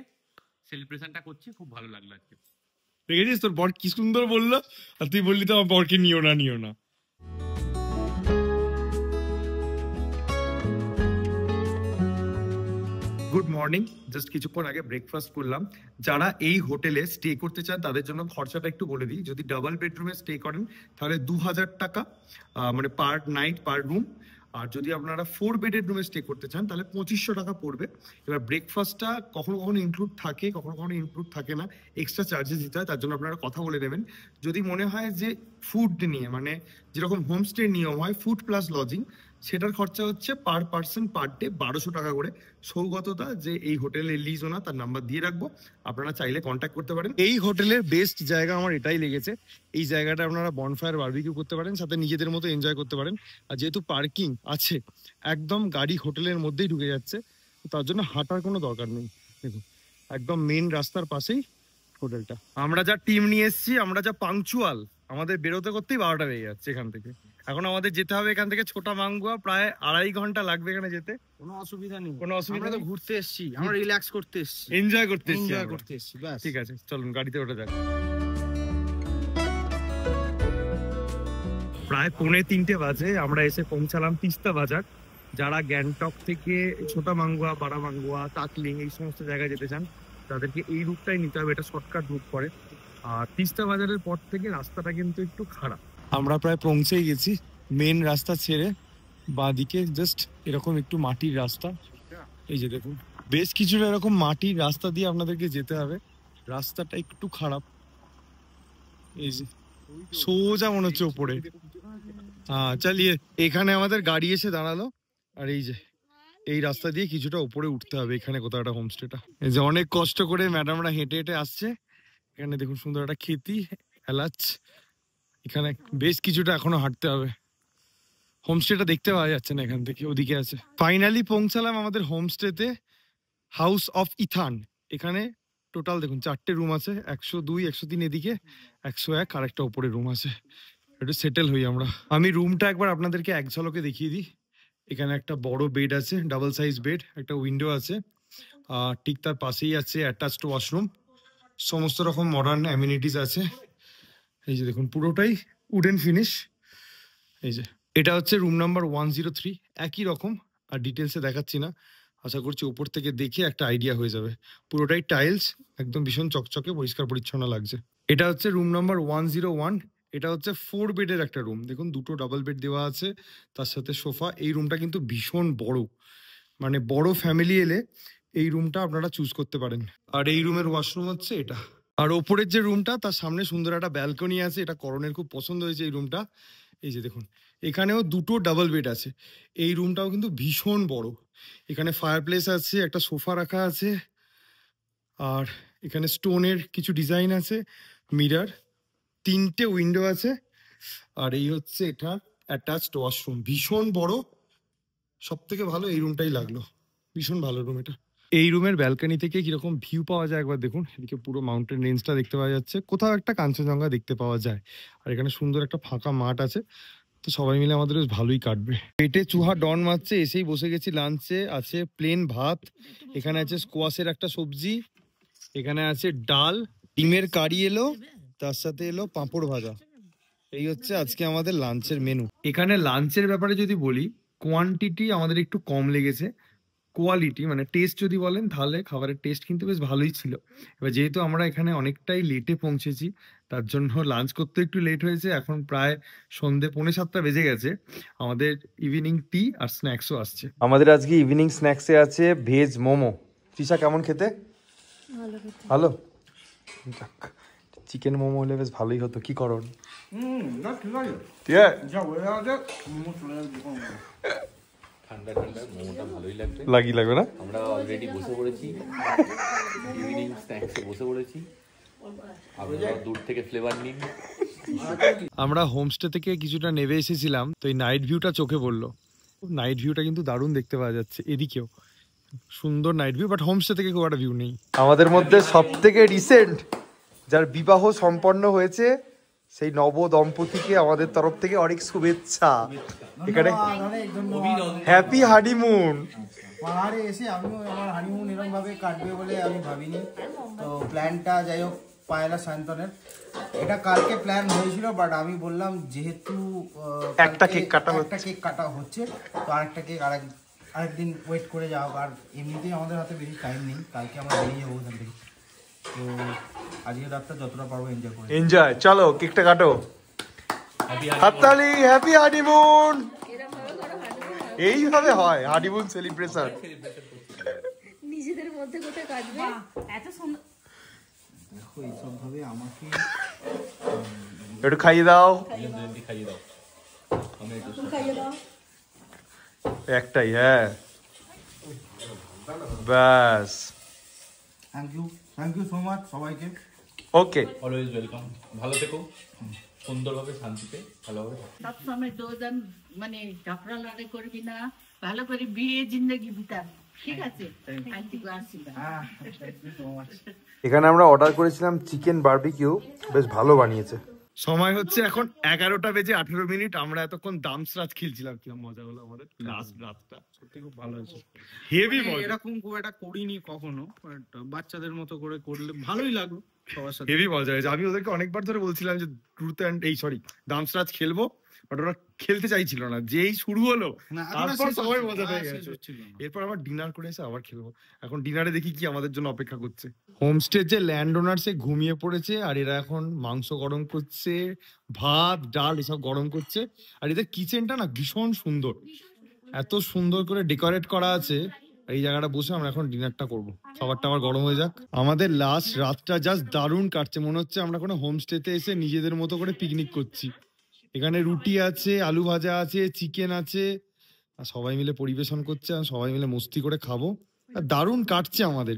সেলিব্রেশনটা করছি, খুব ভালো লাগলো আজকে। দেখেছিস তোর বর কি সুন্দর বললো, আর তুই বললি তো আমার বরকে নিও না নিও না। গুড মর্নিং, জাস্ট কিছুক্ষণ আগে ব্রেকফাস্ট করলাম। যারা এই হোটেলে স্টে করতে চান তাদের জন্য খরচাটা একটু বলে দিই। যদি ডাবল বেডরুমে স্টে করেন তাহলে 2000 টাকা, মানে পার নাইট পার রুম। আর যদি আপনারা 4 বেডের রুমে স্টে করতে চান তাহলে 2500 টাকা পড়বে। এবার ব্রেকফাস্টটা কখনো কখনো ইনক্লুড থাকে, কখনো কখনো ইনক্লুড থাকে না, এক্সট্রা চার্জেস দিতে হয়, তার জন্য আপনারা কথা বলে নেবেন। যদি মনে হয় যে ফুড নিয়ে, মানে যেরকম হোমস্টে নিয়ম হয় ফুড প্লাস লজিং, সেটার খরচা হচ্ছে পার পার্সন পার ডে 1200 টাকা করে। সৌগতদা যে এই হোটেলের লিজ ওনার, তার নাম্বার দিয়ে রাখবো, আপনারা চাইলে কন্ট্যাক্ট করতে পারেন। এই হোটেলের বেস্ট জায়গা আমার এটাই লেগেছে, এই জায়গাটা আপনারা বনফায়ার বারবিকিউ করতে পারেন, সাথে নিজেদের মতো এনজয় করতে পারেন। আর যেহেতু পার্কিং আছে, একদম গাড়ি হোটেলের মধ্যেই ঢুকে যাচ্ছে, তার জন্য হাঁটার কোনো দরকার নেই। দেখুন একদম মেন রাস্তার পাশেই হোটেলটা। আমরা যা টিম নিয়ে এসেছি, আমরা যা পাংচুয়াল, আমাদের বেরোতে করতেই 12টা বেজে যাচ্ছে এখান থেকে। এখন আমাদের যেতে হবে এখান থেকে ছোটা মাঙ্গুয়া, প্রায় 2.5 ঘন্টা লাগবে এখানে যেতে। কোনো অসুবিধা নেই, কোনো অসুবিধা আমরা তো ঘুরতে এসেছি, আমরা রিল্যাক্স করতে এসেছি, এনজয় করতে এসেছি ব্যাস। ঠিক আছে, চলুন গাড়িতে ওঠা যাক। প্রায় 2:45 বাজে, আমরা এসে পৌঁছালাম তিস্তা বাজার। যারা গ্যাংটক থেকে ছোটা মাঙ্গুয়া, বাড়া মাঙ্গুয়া, টাকলিং এই সমস্ত জায়গায় যেতে চান তাদেরকে এই রুটটাই নিতে হবে, এটা শর্টকাট রুট পড়ে। আর তিস্তা বাজারের পর থেকে রাস্তাটা কিন্তু একটু খারাপ। আমরা প্রায় পৌঁছেই গেছি, মেন রাস্তা ছেড়ে বাঁদিকে জাস্ট এরকম একটু মাটির রাস্তা। এই যে দেখুন, বেশ কিছুটা এরকম মাটির রাস্তা দিয়ে আপনাদেরকে যেতে হবে, রাস্তাটা একটু খারাপ। এই যে সোজা মনে হচ্ছে ওপরে, হ্যাঁ চালিয়ে। এখানে আমাদের গাড়ি এসে দাঁড়ালো, আর এই যে এই রাস্তা দিয়ে কিছুটা উপরে উঠতে হবে, এখানে কোথাও একটা হোমস্টেটা। এই যে অনেক কষ্ট করে ম্যাডামরা হেঁটে হেঁটে আসছে। এখানে দেখুন সুন্দর একটা খেতি, এলাচ। এখানে বেশ কিছুটা এখনো হাঁটতে হবে, হোমস্টেটা দেখতে পাওয়া যাচ্ছে না এখান থেকে, ওদিকে আছে। ফাইনালি পৌঁছালাম আমাদের হোমস্টেতে, হাউস অফ ইথান। এখানে টোটাল দেখুন 4টে রুম আছে, 102, 103 এদিকে, 101 আর একটা উপরে রুম আছে। একটু সেটেল হই আমরা। আমি রুমটা একবার আপনাদেরকে এক ঝলকে দেখিয়ে দিই। এখানে একটা বড় বেড আছে, ডাবল সাইজ বেড, একটা উইন্ডো আছে, আর ঠিক তার পাশেই আছে অ্যাটাচড ওয়াশরুম। সমস্ত রকম মডার্ন অ্যামিনিটিস আছে। এই যে দেখুন পুরোটাই উডেন ফিনিশ। এই যে এটা হচ্ছে রুম নাম্বার 103, একই রকম, আর ডিটেলসে দেখাচ্ছি না, আশা করছি উপর থেকে দেখে একটা আইডিয়া হয়ে যাবে। পুরোটাই টাইলস, একদম ভীষণ চকচকে পরিষ্কার পরিচ্ছন্ন লাগছে। এটা হচ্ছে রুম নাম্বার 101। এটা হচ্ছে 4 বেডের একটা রুম, দেখুন 2টো ডাবল বেড দেওয়া আছে, তার সাথে সোফা। এই রুমটা কিন্তু ভীষণ বড়, মানে বড় ফ্যামিলি এলে এই রুমটা আপনারা চুজ করতে পারেন। আর এই রুমের ওয়াশরুম হচ্ছে এটা। আর ওপরের যে রুমটা, তার সামনে সুন্দর একটা ব্যালকনি আছে, এটা করণের খুব পছন্দ হয়েছে এই রুমটা। এই যে দেখুন এখানেও 2টো ডাবল বেড আছে। এই রুমটাও কিন্তু ভীষণ বড়। এখানে ফায়ার প্লেস আছে, একটা সোফা রাখা আছে, আর এখানে স্টোনের কিছু ডিজাইন আছে, মিরর, 3টে উইন্ডো আছে, আর এই হচ্ছে এটা অ্যাটাচড ওয়াশরুম। ভীষণ বড়, সব থেকে ভালো এই রুমটাই লাগলো, ভীষণ ভালো রুম এটা। এই রুমের ব্যালকনি থেকে কিরকম ভিউ পাওয়া যায় একবার দেখুন। এদিকে পুরো মাউন্টেন রেঞ্জটা দেখতে পাওয়া যাচ্ছে, কোথাও একটা কাঞ্চনজঙ্ঘা দেখতে পাওয়া যায়। আর এখানে সুন্দর একটা ফাঁকা মাঠ আছে, তো সবাই মিলে আমাদের বেশ ভালোই কাটবে। পেটে চুহা ডন মারছে, এসেই বসে গেছি লাঞ্চে। আছে প্লেন ভাত, এখানে আছে স্কোয়াশের একটা সবজি, এখানে আছে ডাল, ডিমের কারি এলো, তার সাথে এলো পাঁপড় ভাজা। এই হচ্ছে আজকে আমাদের লাঞ্চের মেনু। এখানে লাঞ্চের ব্যাপারে যদি বলি, কোয়ান্টিটি আমাদের একটু কম লেগেছে, কোয়ালিটি মানে টেস্ট যদি বলেন তাহলে খাবারের টেস্ট কিন্তু বেশ ভালোই ছিল। এবার যেহেতু আমরা এখানে অনেকটাই লেটে পৌঁছেছি, তার জন্য লাঞ্চ করতে একটু লেট হয়েছে। এখন প্রায় সন্ধে 6:45 বেজে গেছে। আমাদের ইভিনিং টি আর স্ন্যাক্সও আসছে। আমাদের আজকে ইভিনিং স্ন্যাক্সে আছে ভেজ মোমো। তৃষা কেমন খেতে? ভালো। চিকেন মোমো হলে বেশ ভালোই হতো, কি করণ? ঠিক আছে, ঠান্ডা ঠান্ডা মোমোটা ভালোই লাগবে, লাগবে না? আমরা অলরেডি বসে পড়েছি, ইভিনিং স্ন্যাক্সে বসে পড়েছি, আপনারা দূর থেকে ফ্লেভার নিন। আমরা হোমস্টে থেকে কিছুটা নেমে এসেছিলাম, তো এই নাইট ভিউটা চোখে পড়লো। নাইট ভিউটা কিন্তু দারুণ দেখতে পাওয়া যাচ্ছে, এদিকেও সুন্দর নাইট ভিউ, বাট হোমস্টে থেকে খুব একটা ভিউ নেই। আমাদের মধ্যে সব থেকে রিসেন্ট যার বিবাহ সম্পন্ন হয়েছে, সেই নব দম্পতিকে আমাদের তরফ থেকে অনেক শুভেচ্ছা। এখানে হ্যাপি হানিমুন। পাহাড়ে এসে আমিও আমার হানিমুন এরকম ভাবে কাটবে বলে আমি ভাবিনি। তো প্ল্যানটা যাই হোক পায়লা সায়ন্তনের, এটা কালকে প্ল্যান হয়েছিল, বাট আমি বললাম যেহেতু একটা কেক কাটা হচ্ছে, তো আরেকটা কেক আরেকদিন ওয়েট করে যাও। আর এমনিতেই আমাদের হাতে বেশি টাইম নেই, কালকে আমরা বেরিয়ে যাবো ওখান থেকে। তো আজকে রাতটা যতটা পারবো এনজয় করবো। এনজয়, চলো কেকটা কাটো। হাততালি, হ্যাপি হানিমুন। এইভাবে হয় হানিমুন সেলিব্রেশন। নিজেদের মধ্যে কোথায় কাটবে এত সুন্দর। দেখো এইসব ভাবে আমাকে একটু খাইয়ে দাও, একটাই। হ্যাঁ ব্যাস, থ্যাংক ইউ সো মাচ সবাইকে। ওকে, অলওয়েজ ওয়েলকাম। ভালো থেকো, সুন্দরভাবে শান্তিতে ভালোভাবে সবসময় দুজন মানে ঝগড়া লড়াই করবি না, ভালো করে বিয়ে জিন্দগি বিতার, ঠিক আছে? এখানে আমরা অর্ডার করেছিলাম চিকেন বারবিকিউ, বেশ ভালো বানিয়েছে। সময় হচ্ছে এখন 11:18। আমরা এতক্ষণ দামসরাজ খেলছিলাম, কি মজা হলো আমাদের লাস্ট রাতটা, সত্যি খুব ভালো হয়েছে, হেভি মজা। এরকম খুব একটা করিনি কখনো, বাচ্চাদের মতো করে করলে ভালোই লাগলো সবার সাথে, হেভি মজা হয়েছে। আমি ওদেরকে অনেকবার ধরে বলছিলাম যে ট্রুথ অ্যান্ড দামসরাজ খেলবো, বাট ওরা খেলতে চাইছিল না। যেই শুরু হলো তারপর সবাই মজা পেয়ে গেছে। এরপর আবার ডিনার করে এসে আবার খেলবো। এখন ডিনারে দেখি কি আমাদের জন্য অপেক্ষা করছে। হোমস্টে যে ল্যান্ড ওনার সে ঘুমিয়ে পড়েছে, আর এরা এখন মাংস গরম করছে, ভাত ডাল এসব গরম করছে। আর এদের কিচেনটা না ভীষণ সুন্দর, এত সুন্দর করে ডেকোরেট করা আছে। এই জায়গাটা বসে আমরা এখন ডিনারটা করবো, খাবারটা আবার গরম হয়ে যাক। আমাদের লাস্ট রাতটা জাস্ট দারুণ কাটছে, মনে হচ্ছে আমরা কোনো হোমস্টেতে এসে নিজেদের মতো করে পিকনিক করছি। এখানে রুটি আছে, আলু ভাজা আছে, চিকেন আছে, আর সবাই মিলে পরিবেশন করছে, আর সবাই মিলে মস্তি করে খাবো, আর দারুণ কাটছে আমাদের।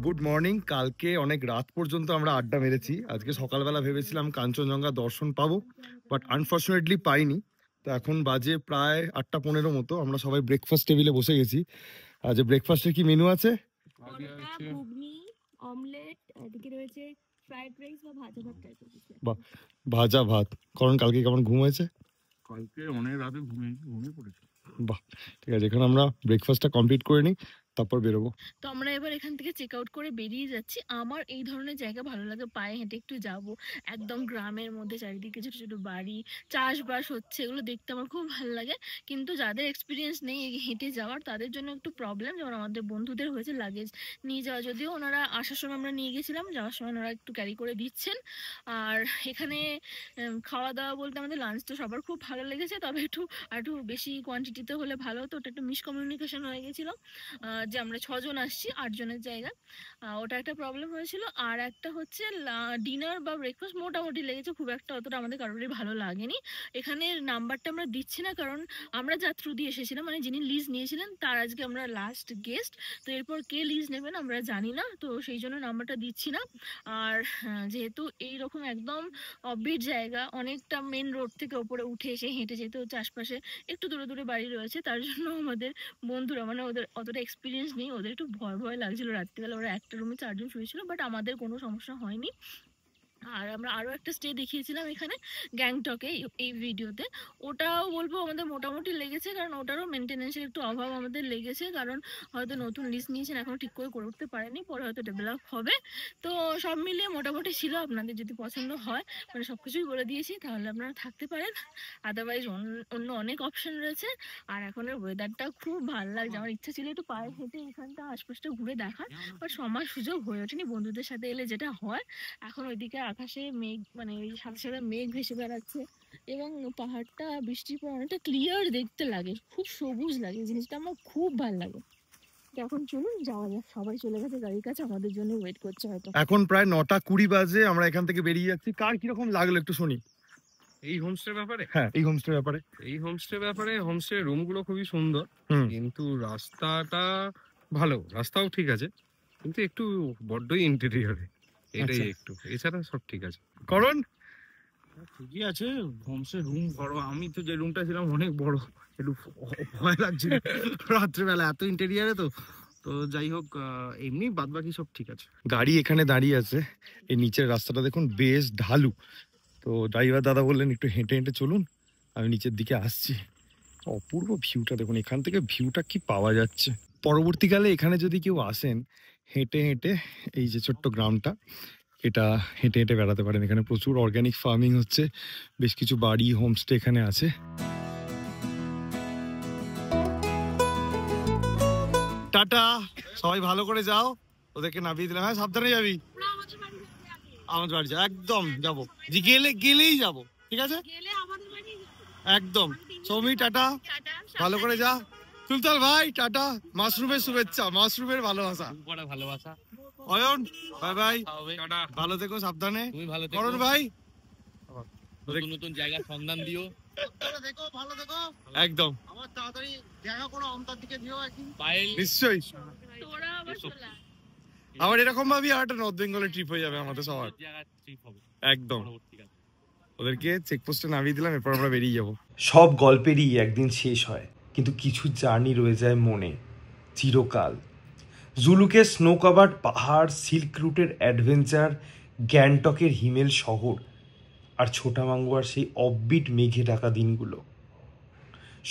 Good morning. কালকে অনেক রাত পর্যন্ত আমরা আড্ডা মেরেছি। আজকে সকালবেলা ভেবেছিলাম কাঞ্চনজঙ্ঘা দর্শন পাবো, বাট আনফর্চুনেটলি পাইনি। তো এখন বাজে প্রায় 8:15 মতো। আমরা সবাই ব্রেকফাস্ট টেবিলে বসে গেছি। আজ ব্রেকফাস্টের কি মেনু আছে? ঘুগনি, অমলেট, এদিকে রয়েছে ফ্রাইড রাইস বা ভাজা ভাত টাইপের কিছু। ভাজা ভাত। কারণ কালকে কেমন ঘুম হয়েছে? কালকে অনেক রাতে ঘুমিয়ে পড়েছি। বাহ, ঠিক আছে। এখন আমরা ব্রেকফাস্টটা কমপ্লিট করে নিই, তারপর বেরোবো। তো আমরা এবার এখান থেকে চেক আউট করে বেরিয়ে যাচ্ছি। আমার এই ধরনের জায়গা ভালো লাগে, পায়ে হেঁটে একটু যাব, একদম গ্রামের মধ্যে চারিদিকে ছোট ছোট বাড়ি, চাষবাস হচ্ছে, এগুলো দেখতে আমার খুব ভালো লাগে। কিন্তু যাদের এক্সপিরিয়েন্স নেই হেঁটে যাওয়ার, তাদের জন্য একটু প্রবলেম। যেমন আমাদের বন্ধুদের হয়েছে লাগেজ নিয়ে যাওয়া, যদিও ওনারা আসার সময় আমরা নিয়ে গেছিলাম, যাওয়ার সময় ওনারা একটু ক্যারি করে দিচ্ছেন। আর এখানে খাওয়া দাওয়া বলতে আমাদের লাঞ্চ তো সবার খুব ভালো লেগেছে, তবে একটু বেশি কোয়ান্টিটিতে হলে ভালো হতো। ওটা একটু মিসকমিউনিকেশন হয়ে গেছিলো, যে আমরা 6 জন আসছি 8 জনের জায়গা, ওটা একটা প্রবলেম হয়েছিল। আর একটা হচ্ছে ডিনার বা ব্রেকফাস্ট মোটামুটি লেগেছে, খুব একটা অতটা আমাদের কারোরই ভালো লাগেনি। এখানে নাম্বারটা আমরা দিচ্ছি না, কারণ আমরা যা থ্রু দিয়ে এসেছিলাম, মানে যিনি লিজ নিয়েছিলেন তার আজকে আমরা লাস্ট গেস্ট। তো এরপর কে লিজ নেবেন আমরা জানি না, তো সেই জন্য নাম্বারটা দিচ্ছি না। আর যেহেতু এইরকম একদম অফবিট জায়গা, অনেকটা মেন রোড থেকে ওপরে উঠে এসে হেঁটে যেতে হচ্ছে, আশপাশে একটু দূরে দূরে বাড়ি রয়েছে, তার জন্য আমাদের বন্ধুরা, মানে ওদের অতটা এক্সপিরিয়েন্স নেই, ওদের একটু ভয় লাগছিল রাত্রিবেলা। ওরা একটা রুমে 4 জন শুয়েছিল, বাট আমাদের কোনো সমস্যা হয়নি। আর আমরা আরও একটা স্টে দেখিয়েছিলাম এখানে গ্যাংটকে এই ভিডিওতে, ওটাও বলবো আমাদের মোটামুটি লেগেছে, কারণ ওটারও মেনটেন্যান্সের একটু অভাব আমাদের লেগেছে, কারণ হয়তো নতুন লিস্ট নিয়েছেন, এখনো ঠিক করে উঠতে পারেনি, পরে হয়তো ডেভেলপ হবে। তো সব মিলিয়ে মোটামুটি ছিল। আপনাদের যদি পছন্দ হয়, মানে সব কিছুই বলে দিয়েছি, তাহলে আপনারা থাকতে পারেন। আদারওয়াইজ অন্য অনেক অপশন রয়েছে। আর এখনের ওয়েদারটা খুব ভালো লাগছে। আমার ইচ্ছা ছিল একটু পায়ে হেঁটে এখানটা আশপাশটা ঘুরে দেখার, বাট সময় সুযোগ হয়ে ওঠেনি। বন্ধুদের সাথে এলে যেটা হয়, এখন ওইদিকে আকাশে মেঘ, মানে ওই সাথে সাথে মেঘ ভেসে বেড়াচ্ছে, এবং পাহাড়টা বৃষ্টির পর অনেকটা ক্লিয়ার দেখতে লাগে, খুব সবুজ লাগে, জিনিসটা আমার খুব ভালো লাগে। এখন চলুন যাওয়া যাক, সবাই চলে গেছে গাড়ির কাছে, আমাদের জন্য ওয়েট করছে হয়তো। এখন প্রায় 9:20 বাজে, আমরা এখান থেকে বেরিয়ে যাচ্ছি। কার কিরকম লাগলো একটু শুনি। এই হোমস্টে ব্যাপারে? হ্যাঁ, এই হোমস্টে ব্যাপারে। হোমস্টে রুম গুলো খুবই সুন্দর, কিন্তু রাস্তাটা ভালো, রাস্তাও ঠিক আছে, কিন্তু একটু বড্ডই ইন্টেরিয়রে, এটাই একটু, এছাড়া সব ঠিক আছে। কারণ ঠিকই আছে, হোমস্টে রুম বড়, আমি তো যে রুমটা ছিলাম অনেক বড়, একটু ভয় লাগছিল রাত্রেবেলা এত ইন্টেরিয়ারে। তো যাই হোক, এমনি বাদ বাকি সব ঠিক আছে। গাড়ি এখানে দাঁড়িয়ে আছে, এই নিচের রাস্তাটা দেখুন বেশ ঢালু। তো ড্রাইভার দাদা বললেন একটু হেঁটে হেঁটে চলুন, আমি নিচের দিকে আসছি। অপূর্ব ভিউটা দেখুন, এখান থেকে ভিউটা কি পাওয়া যাচ্ছে। পরবর্তীকালে এখানে যদি কেউ আসেন, হেঁটে হেঁটে এই যে ছোট্ট গ্রামটা, এটা হেঁটে হেঁটে বেড়াতে পারেন। এখানে প্রচুর অর্গানিক ফার্মিং হচ্ছে, বেশ কিছু বাড়ি হোমস্টে এখানে আছে। টাটা, সবাই ভালো করে যাও, ওদেরকে নামিয়ে দিলাম। হ্যাঁ, সাবধানে যাবি। আমার বাড়ি একদম যাবো, গেলেই যাবো, ঠিক আছে একদম। সৌমি টাটা, ভালো করে যা। সুলতান ভাই টাটা, মাশরুমের শুভেচ্ছা, মাশরুমের ভালোবাসা। অয়ন বাই বাই, ভালো থেকো, সাবধানে। করণ ভাই নতুন জায়গার সন্ধান দিও, ভালো থেকো একদম। আমার তাড়াতাড়ি দেখা করো, আমতার দিকে দিও একদিন নিশ্চয়ই। আমার এরকম ভাবি আর একটা নর্থ বেঙ্গলের ট্রিপ হয়ে যাবে আমাদের সবার, একদম। ওদেরকে চেকপোস্টে নামিয়ে দিলাম, এরপর আমরা বেরিয়ে যাব। সব গল্পেরই একদিন শেষ হয়, কিন্তু কিছু জার্নি রয়ে যায় মনে চিরকাল। জুলুকের স্নো কাভার্ড পাহাড়, সিল্ক রুটের অ্যাডভেঞ্চার, গ্যাংটকের হিমেল শহর, আর ছোটামাঙ্গুয়ার সেই অফবিট মেঘে ঢাকা দিনগুলো,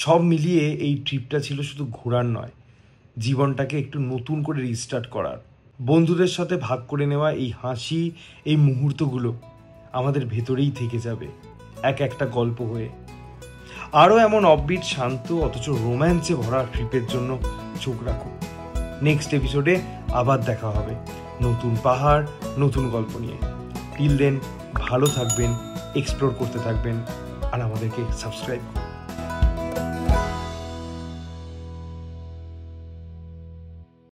সব মিলিয়ে এই ট্রিপটা ছিল শুধু ঘোরার নয়, জীবনটাকে একটু নতুন করে রিস্টার্ট করার। বন্ধুদের সাথে ভাগ করে নেওয়া এই হাসি, এই মুহূর্তগুলো আমাদের ভেতরেই থেকে যাবে এক একটা গল্প হয়ে। আরও এমন অফবিট, শান্ত অথচ রোম্যান্সে ভরা ট্রিপের জন্য চোখ রাখুন। নেক্সট এপিসোডে আবার দেখা হবে নতুন পাহাড়, নতুন গল্প নিয়ে। টিল দেন ভালো থাকবেন, এক্সপ্লোর করতে থাকবেন, আর আমাদেরকে সাবস্ক্রাইব করুন।